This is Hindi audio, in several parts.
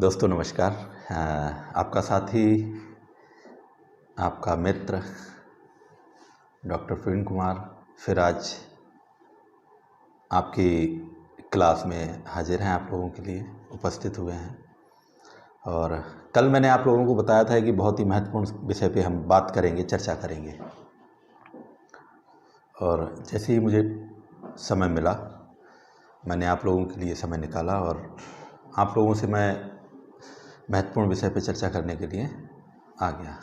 दोस्तों नमस्कार। आपका साथी, आपका मित्र डॉक्टर प्रवीण कुमार फिर आज आपकी क्लास में हाजिर हैं, आप लोगों के लिए उपस्थित हुए हैं। और कल मैंने आप लोगों को बताया था कि बहुत ही महत्वपूर्ण विषय पे हम बात करेंगे, चर्चा करेंगे। और जैसे ही मुझे समय मिला मैंने आप लोगों के लिए समय निकाला और आप लोगों से मैं महत्वपूर्ण विषय पर चर्चा करने के लिए आ गया।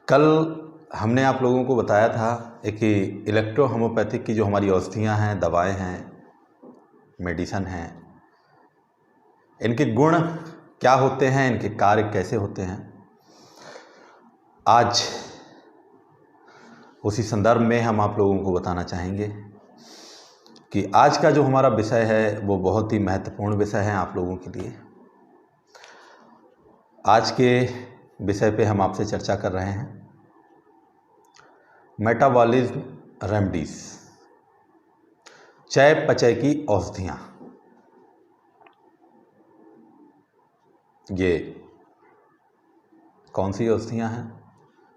कल हमने आप लोगों को बताया था कि इलेक्ट्रो होम्योपैथिक की जो हमारी औषधियाँ हैं, दवाएं हैं, मेडिसन हैं, इनके गुण क्या होते हैं, इनके कार्य कैसे होते हैं। आज उसी संदर्भ में हम आप लोगों को बताना चाहेंगे कि आज का जो हमारा विषय है वो बहुत ही महत्वपूर्ण विषय है आप लोगों के लिए। आज के विषय पे हम आपसे चर्चा कर रहे हैं मेटाबॉलिज्म रेमेडीज, चयापचय की औषधियाँ। ये कौन सी औषधियाँ हैं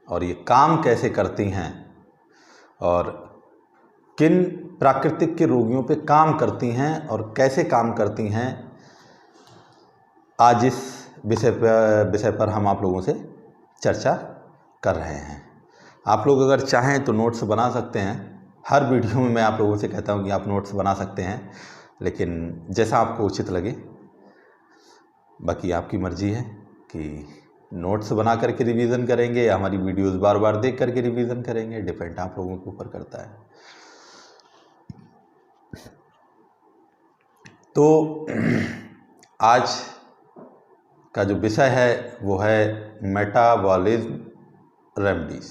और ये काम कैसे करती हैं और किन प्राकृतिक के रोगियों पे काम करती हैं और कैसे काम करती हैं, आज इस विषय पर हम आप लोगों से चर्चा कर रहे हैं। आप लोग अगर चाहें तो नोट्स बना सकते हैं। हर वीडियो में मैं आप लोगों से कहता हूं कि आप नोट्स बना सकते हैं, लेकिन जैसा आपको उचित लगे, बाकी आपकी मर्जी है कि नोट्स बना करके रिवीजन करेंगे या हमारी वीडियोस बार बार देख करके रिवीजन करेंगे, डिपेंड आप लोगों के ऊपर करता है। तो आज का जो विषय है वो है मेटाबॉलिज्म रेमेडीज,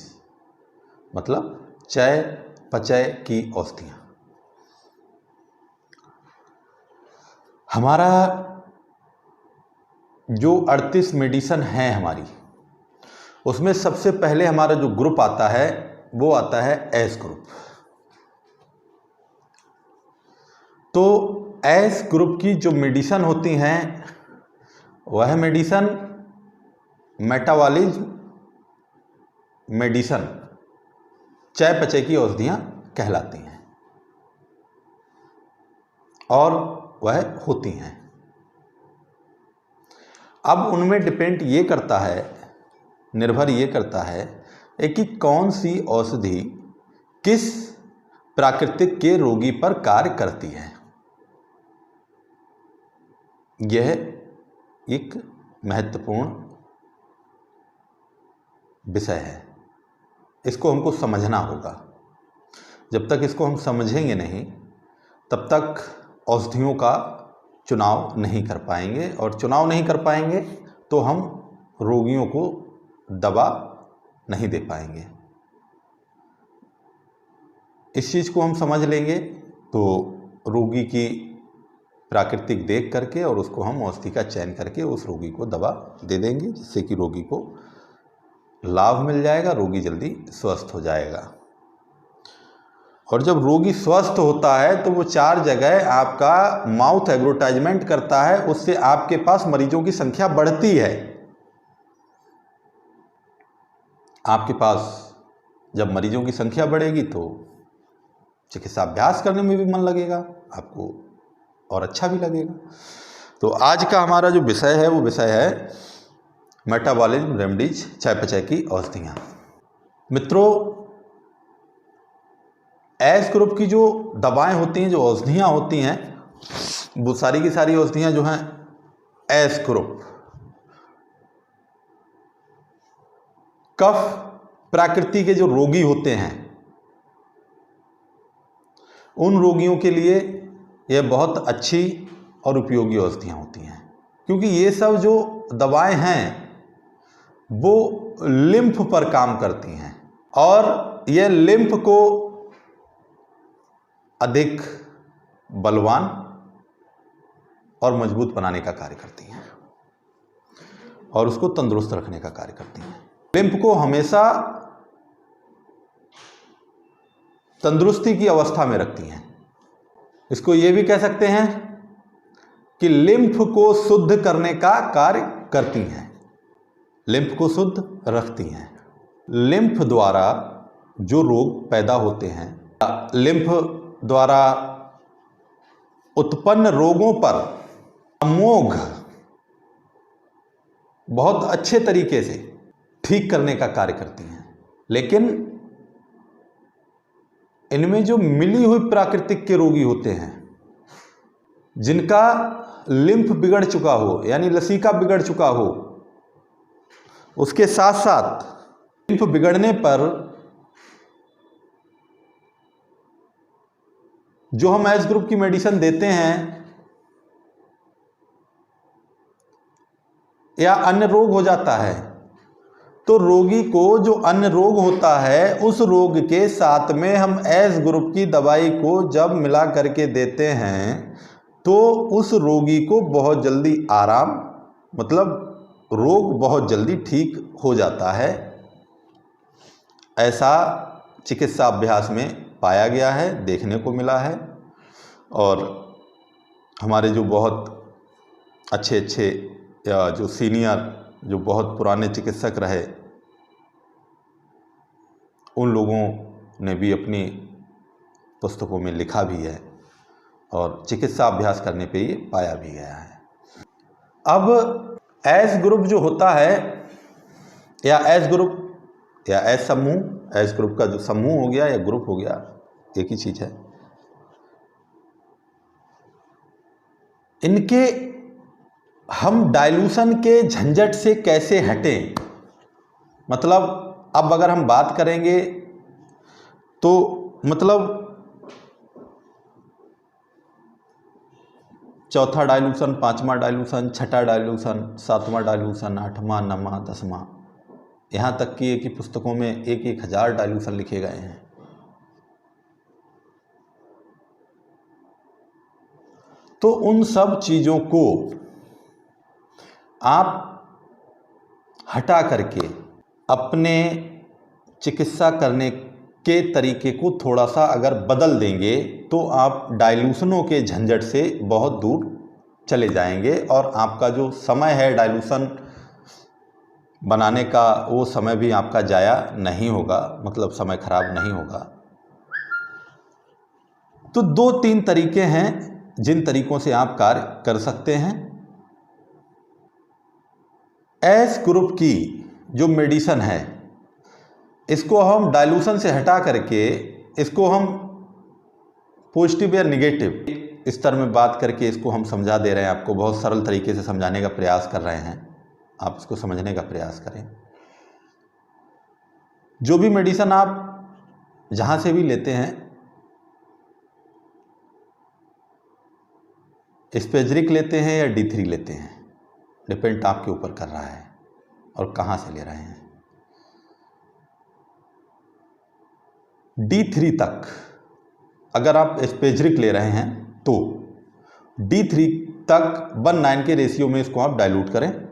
मतलब चयापचय की औषधियाँ। हमारा जो 38 मेडिसन है हमारी, उसमें सबसे पहले हमारा जो ग्रुप आता है वो आता है एस ग्रुप। तो एस ग्रुप की जो मेडिसन होती हैं वह मेडिसन मेटाबॉलिज्म मेडिसन, चयापचय की औषधियाँ कहलाती हैं और वह होती हैं। अब उनमें डिपेंड ये करता है, निर्भर ये करता है कि कौन सी औषधि किस प्राकृतिक के रोगी पर कार्य करती है। यह एक महत्वपूर्ण विषय है, इसको हमको समझना होगा। जब तक इसको हम समझेंगे नहीं तब तक औषधियों का चुनाव नहीं कर पाएंगे, और चुनाव नहीं कर पाएंगे तो हम रोगियों को दवा नहीं दे पाएंगे। इस चीज़ को हम समझ लेंगे तो रोगी की प्राकृतिक देख करके और उसको हम औषधि का चयन करके उस रोगी को दवा दे देंगे, जिससे कि रोगी को लाभ मिल जाएगा, रोगी जल्दी स्वस्थ हो जाएगा। और जब रोगी स्वस्थ होता है तो वो 4 जगह आपका माउथ एडवर्टाइजमेंट करता है, उससे आपके पास मरीजों की संख्या बढ़ती है। आपके पास जब मरीजों की संख्या बढ़ेगी तो चिकित्सा अभ्यास करने में भी मन लगेगा, आपको और अच्छा भी लगेगा। तो आज का हमारा जो विषय है वो विषय है मेटाबॉलिज्म रेमेडीज, चयापचय की औषधियाँ। मित्रों, एस ग्रुप की जो दवाएं होती हैं, जो औषधियाँ होती हैं, वो सारी की सारी औषधियाँ जो हैं एस ग्रुप, कफ प्रकृति के जो रोगी होते हैं उन रोगियों के लिए यह बहुत अच्छी और उपयोगी औषधियाँ होती हैं, क्योंकि ये सब जो दवाएं हैं वो लिम्फ पर काम करती हैं और यह लिम्फ को अधिक बलवान और मजबूत बनाने का कार्य करती हैं और उसको तंदुरुस्त रखने का कार्य करती हैं। लिम्फ को हमेशा तंदुरुस्ती की अवस्था में रखती हैं। इसको ये भी कह सकते हैं कि लिम्फ को शुद्ध करने का कार्य करती हैं, लिम्फ को शुद्ध रखती हैं। लिम्फ द्वारा जो रोग पैदा होते हैं, लिम्फ द्वारा उत्पन्न रोगों पर अमोघ बहुत अच्छे तरीके से ठीक करने का कार्य करती हैं। लेकिन इनमें जो मिली हुई प्राकृतिक के रोगी होते हैं, जिनका लिम्फ बिगड़ चुका हो, यानी लसीका बिगड़ चुका हो, उसके साथ साथ लिम्फ बिगड़ने पर जो हम एस ग्रुप की मेडिसिन देते हैं या अन्य रोग हो जाता है, तो रोगी को जो अन्य रोग होता है उस रोग के साथ में हम एस ग्रुप की दवाई को जब मिला करके देते हैं तो उस रोगी को बहुत जल्दी आराम, मतलब रोग बहुत जल्दी ठीक हो जाता है। ऐसा चिकित्सा अभ्यास में पाया गया है, देखने को मिला है। और हमारे जो बहुत अच्छे या जो सीनियर, जो बहुत पुराने चिकित्सक रहे, उन लोगों ने भी अपनी पुस्तकों में लिखा भी है और चिकित्सा अभ्यास करने पे ये पाया भी गया है। अब एस ग्रुप जो होता है, या एस ग्रुप या एस समूह, एस ग्रुप का जो समूह हो गया या ग्रुप हो गया, एक ही चीज़ है। इनके हम डाइल्यूशन के झंझट से कैसे हटें, मतलब अब अगर हम बात करेंगे तो मतलब चौथा डाइल्यूशन, पांचवा डाइल्यूशन, छठा डाइल्यूशन, सातवां डाइल्यूशन, आठवां, नौवां, 10वां, यहाँ तक कि एक ही पुस्तकों में 1,000 डाइल्यूशन लिखे गए हैं। तो उन सब चीज़ों को आप हटा करके अपने चिकित्सा करने के तरीके को थोड़ा सा अगर बदल देंगे तो आप डाइल्यूशनों के झंझट से बहुत दूर चले जाएंगे और आपका जो समय है डाइल्यूशन बनाने का, वो समय भी आपका जाया नहीं होगा, मतलब समय खराब नहीं होगा। तो 2-3 तरीके हैं जिन तरीकों से आप कार्य कर सकते हैं। एस ग्रुप की जो मेडिसिन है, इसको हम डाइल्यूशन से हटा करके इसको हम पॉजिटिव या निगेटिव स्तर में बात करके इसको हम समझा दे रहे हैं, आपको बहुत सरल तरीके से समझाने का प्रयास कर रहे हैं। आप इसको समझने का प्रयास करें। जो भी मेडिसिन आप जहाँ से भी लेते हैं, स्पेजरिक लेते हैं या D3 लेते हैं, डिपेंड आपके ऊपर कर रहा है और कहाँ से ले रहे हैं। D3 तक अगर आप स्पेजरिक ले रहे हैं तो D3 तक 1:9 के रेशियो में इसको आप डाइल्यूट करें।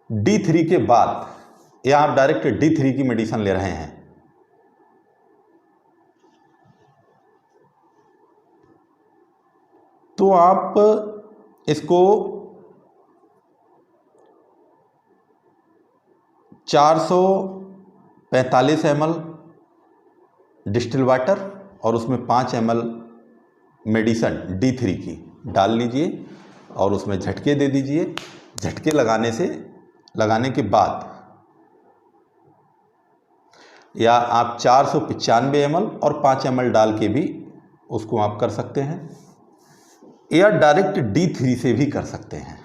D3 के बाद या आप डायरेक्ट D3 की मेडिसिन ले रहे हैं तो आप इसको 445 ml डिस्टिल वाटर और उसमें 5 ml मेडिसिन D3 की डाल लीजिए और उसमें झटके दे दीजिए। झटके लगाने के बाद या आप 495 ml और 5 ml डाल के भी उसको आप कर सकते हैं, या डायरेक्ट D3 से भी कर सकते हैं।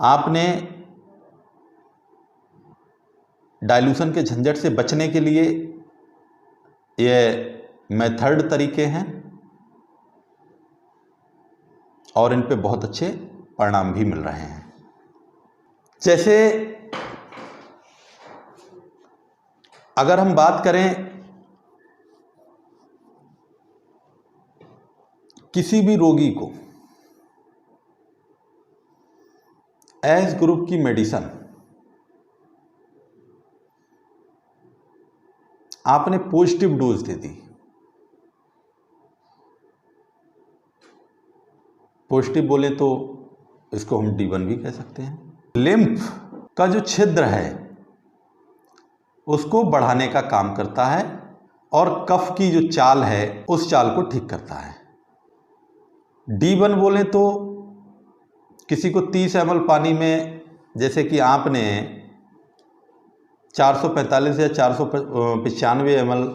आपने डाइल्यूशन के झंझट से बचने के लिए ये मेथड तरीके हैं और इन पे बहुत अच्छे परिणाम भी मिल रहे हैं। जैसे अगर हम बात करें किसी भी रोगी को एस ग्रुप की मेडिसिन आपने पॉजिटिव डोज दे दी, पॉजिटिव बोले तो इसको हम D1 भी कह सकते हैं। लिम्फ का जो छिद्र है उसको बढ़ाने का काम करता है और कफ की जो चाल है उस चाल को ठीक करता है। D1 बोले तो किसी को 30 ml पानी में, जैसे कि आपने 445 या 495 ml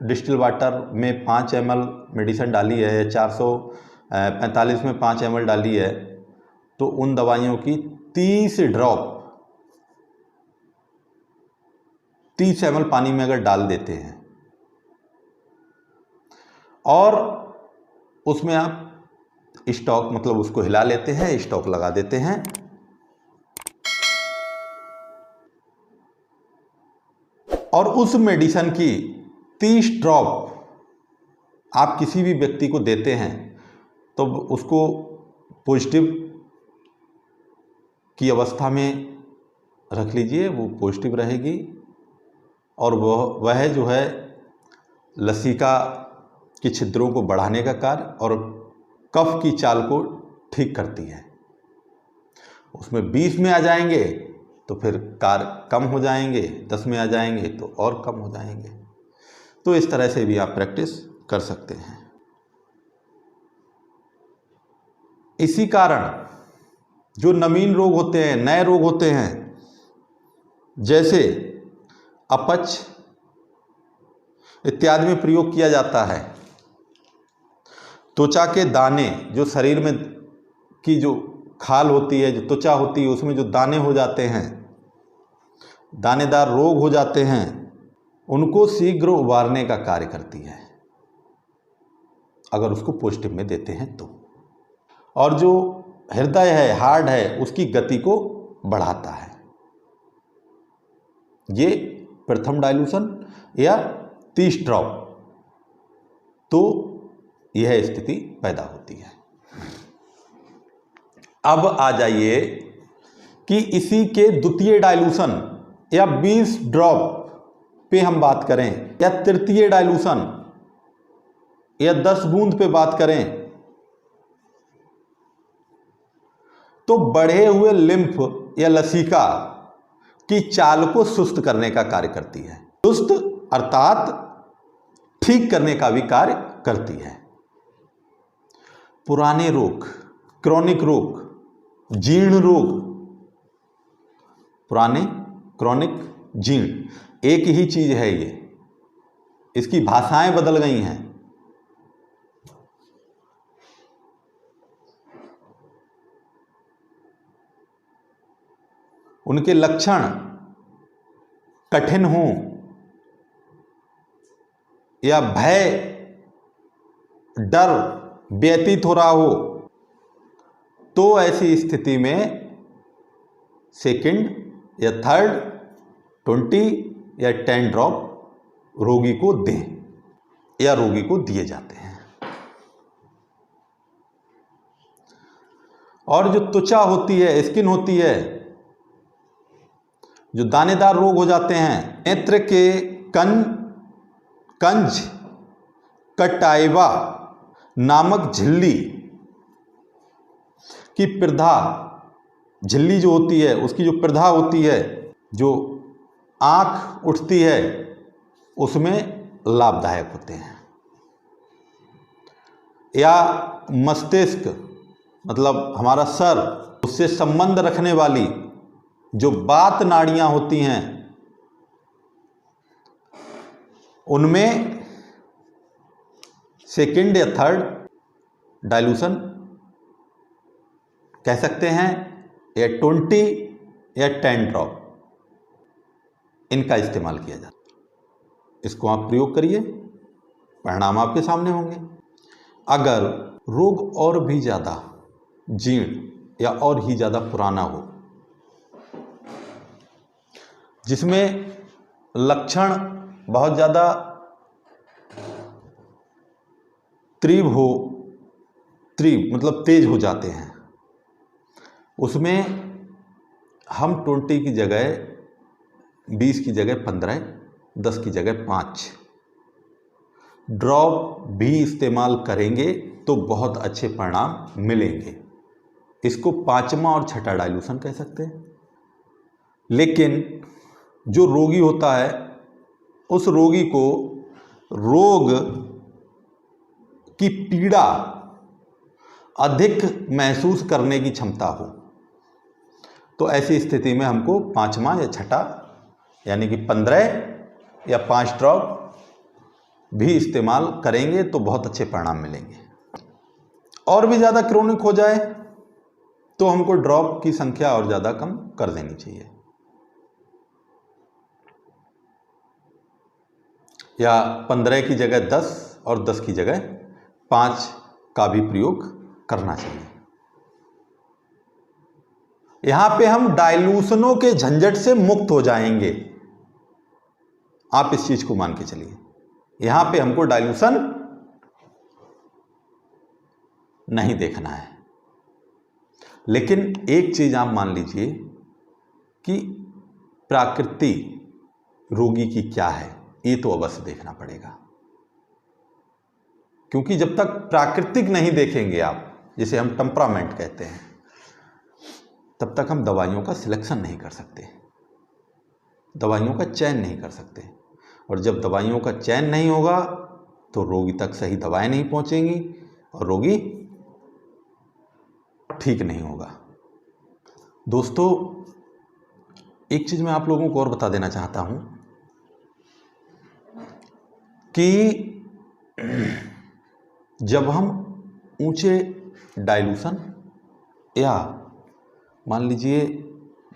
डिस्टिल वाटर में 5 ml मेडिसिन डाली है या 445 में 5 ml डाली है, तो उन दवाइयों की 30 ड्रॉप 30 ml पानी में अगर डाल देते हैं और उसमें आप स्टॉक, मतलब उसको हिला लेते हैं, स्टॉक लगा देते हैं, और उस मेडिसिन की 30 ड्रॉप आप किसी भी व्यक्ति को देते हैं तो उसको पॉजिटिव की अवस्था में रख लीजिए, वो पॉजिटिव रहेगी और वह जो है लसिका के छिद्रों को बढ़ाने का कार्य और कफ की चाल को ठीक करती है। उसमें 20 में आ जाएंगे तो फिर कार्य कम हो जाएंगे, 10 में आ जाएंगे तो और कम हो जाएंगे। तो इस तरह से भी आप प्रैक्टिस कर सकते हैं। इसी कारण जो नवीन रोग होते हैं, नए रोग होते हैं, जैसे अपच इत्यादि में प्रयोग किया जाता है। त्वचा के दाने, जो शरीर में की जो खाल होती है, जो त्वचा होती है, उसमें जो दाने हो जाते हैं, दानेदार रोग हो जाते हैं, उनको शीघ्र उबारने का कार्य करती है अगर उसको पॉजिटिव में देते हैं तो। और जो हृदय है, हार्ट है, उसकी गति को बढ़ाता है। ये प्रथम डाइल्यूशन या 30 ड्रॉप, तो यह स्थिति पैदा होती है। अब आ जाइए कि इसी के द्वितीय डाइल्यूशन या 20 ड्रॉप पे हम बात करें, या तृतीय डाइल्यूशन या 10 बूंद पे बात करें, तो बढ़े हुए लिम्फ या लसिका की चाल को सुस्त करने का कार्य करती है। सुस्त अर्थात ठीक करने का भी कार्य करती है। पुराने रोग, क्रॉनिक रोग, जीर्ण रोग, पुराने, क्रॉनिक, जीर्ण, एक ही चीज है ये, इसकी भाषाएं बदल गई हैं। उनके लक्षण कठिन हों या भय, डर व्यतीत हो रहा हो, तो ऐसी स्थिति में सेकंड या थर्ड 20 या 10 ड्रॉप रोगी को दें या रोगी को दिए जाते हैं। और जो त्वचा होती है, स्किन होती है, जो दानेदार रोग हो जाते हैं, नेत्र के कंज कटाइवा नामक झिल्ली की प्रधा, झिल्ली जो होती है उसकी जो प्रधा होती है, जो आंख उठती है, उसमें लाभदायक होते हैं। या मस्तिष्क, मतलब हमारा सर, उससे संबंध रखने वाली जो बात नाड़ियां होती हैं, उनमें सेकंड या थर्ड डाइल्यूशन कह सकते हैं, या 20 या 10 ड्रॉप, इनका इस्तेमाल किया जाता है। इसको आप प्रयोग करिए, परिणाम आपके सामने होंगे। अगर रोग और भी ज़्यादा जीर्ण या और ही ज़्यादा पुराना हो, जिसमें लक्षण बहुत ज़्यादा तीव्र हो, तीव्र मतलब तेज हो जाते हैं, उसमें हम 20 की जगह 20 की जगह 15 10 की जगह 5 ड्रॉप भी इस्तेमाल करेंगे तो बहुत अच्छे परिणाम मिलेंगे। इसको 5वां और छठा डाइल्यूशन कह सकते हैं। लेकिन जो रोगी होता है, उस रोगी को रोग की पीड़ा अधिक महसूस करने की क्षमता हो, तो ऐसी स्थिति में हमको 5वां या छठा यानी कि 15 या 5 ड्रॉप भी इस्तेमाल करेंगे तो बहुत अच्छे परिणाम मिलेंगे। और भी ज़्यादा क्रोनिक हो जाए तो हमको ड्रॉप की संख्या और ज़्यादा कम कर देनी चाहिए, या 15 की जगह 10 और 10 की जगह 5 का भी प्रयोग करना चाहिए। यहां पे हम डाइल्यूशनों के झंझट से मुक्त हो जाएंगे। आप इस चीज को मान के चलिए, यहां पे हमको डाइल्यूशन नहीं देखना है। लेकिन एक चीज आप मान लीजिए कि प्रकृति रोगी की क्या है, ये तो अवश्य देखना पड़ेगा। क्योंकि जब तक प्राकृतिक नहीं देखेंगे आप, जिसे हम टेम्परामेंट कहते हैं, तब तक हम दवाइयों का सिलेक्शन नहीं कर सकते, दवाइयों का चयन नहीं कर सकते। और जब दवाइयों का चयन नहीं होगा तो रोगी तक सही दवाएं नहीं पहुंचेंगी और रोगी ठीक नहीं होगा। दोस्तों, एक चीज मैं आप लोगों को और बता देना चाहता हूं कि जब हम ऊंचे डाइल्यूशन या मान लीजिए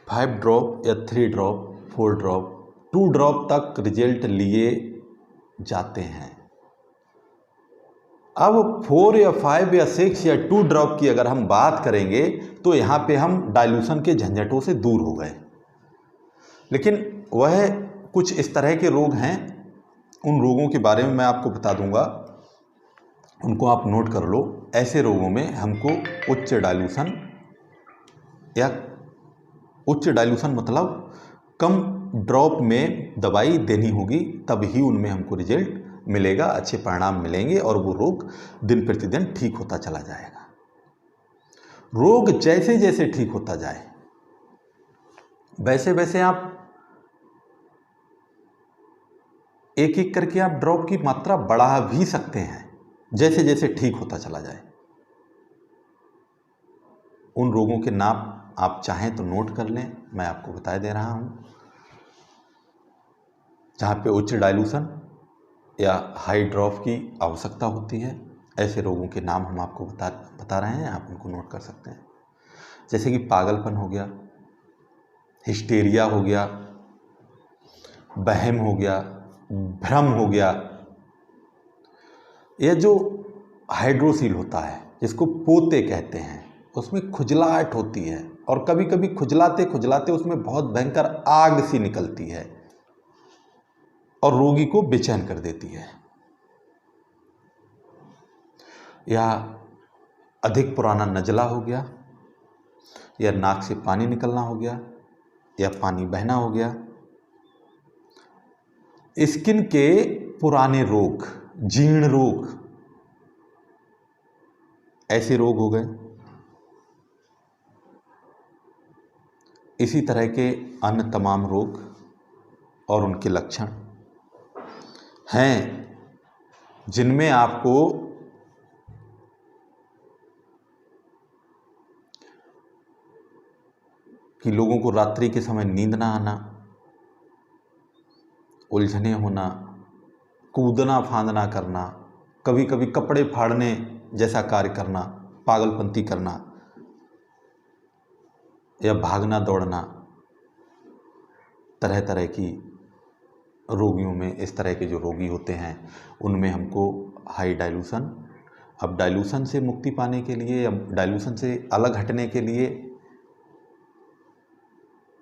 5 ड्रॉप या 3 ड्रॉप, 4 ड्रॉप, 2 ड्रॉप तक रिजल्ट लिए जाते हैं। अब 4 या 5 या 6 या 2 ड्रॉप की अगर हम बात करेंगे तो यहाँ पे हम डाइल्यूशन के झंझटों से दूर हो गए। लेकिन वह कुछ इस तरह के रोग हैं, उन रोगों के बारे में मैं आपको बता दूंगा, उनको आप नोट कर लो। ऐसे रोगों में हमको उच्च डाइल्यूशन या उच्च डाइल्यूशन मतलब कम ड्रॉप में दवाई देनी होगी, तब ही उनमें हमको रिजल्ट मिलेगा, अच्छे परिणाम मिलेंगे और वो रोग दिन प्रतिदिन ठीक होता चला जाएगा। रोग जैसे जैसे ठीक होता जाए वैसे वैसे आप एक एक करके आप ड्रॉप की मात्रा बढ़ा भी सकते हैं, जैसे जैसे ठीक होता चला जाए। उन रोगों के नाम आप चाहें तो नोट कर लें, मैं आपको बता दे रहा हूं। जहां पे उच्च डाइल्यूशन या हाई ड्रॉप की आवश्यकता होती है, ऐसे रोगों के नाम हम आपको बता रहे हैं, आप उनको नोट कर सकते हैं। जैसे कि पागलपन हो गया, हिस्टेरिया हो गया, वहम हो गया, भ्रम हो गया। यह जो हाइड्रोसील होता है, जिसको पोते कहते हैं, उसमें खुजलाहट होती है और कभी कभी खुजलाते खुजलाते उसमें बहुत भयंकर आग सी निकलती है और रोगी को बेचैन कर देती है। या अधिक पुराना नजला हो गया, या नाक से पानी निकलना हो गया, या पानी बहना हो गया। स्किन के पुराने रोग, जीर्ण रोग, ऐसे रोग हो गए। इसी तरह के अन्य तमाम रोग और उनके लक्षण हैं जिनमें आपको कि लोगों को रात्रि के समय नींद ना आना, उलझने होना, कूदना फांदना करना, कभी कभी कपड़े फाड़ने जैसा कार्य करना, पागलपंती करना या भागना दौड़ना, तरह तरह की रोगियों में इस तरह के जो रोगी होते हैं उनमें हमको हाई डाइल्यूशन, अब डाइल्यूशन से मुक्ति पाने के लिए या डाइल्यूशन से अलग हटने के लिए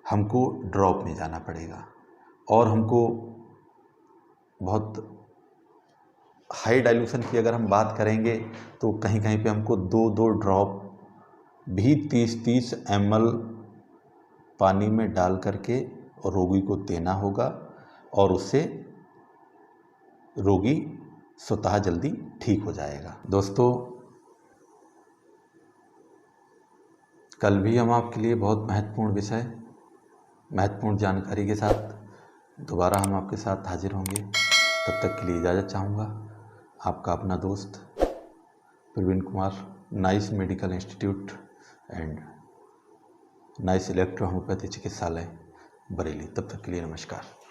हमको ड्रॉप में जाना पड़ेगा। और हमको बहुत हाई डाइल्यूशन की अगर हम बात करेंगे तो कहीं कहीं पे हमको 2-2 ड्रॉप भी 30-30 ml पानी में डाल करके रोगी को देना होगा और उससे रोगी स्वतः जल्दी ठीक हो जाएगा। दोस्तों, कल भी हम आपके लिए बहुत महत्वपूर्ण जानकारी के साथ दोबारा हम आपके साथ हाजिर होंगे। तब तक के लिए इजाज़त चाहूँगा। आपका अपना दोस्त Praveen Kumar, nice medical institute and nice electro homeopathy चिकित्सालय, बरेली। तब तक के लिए नमस्कार।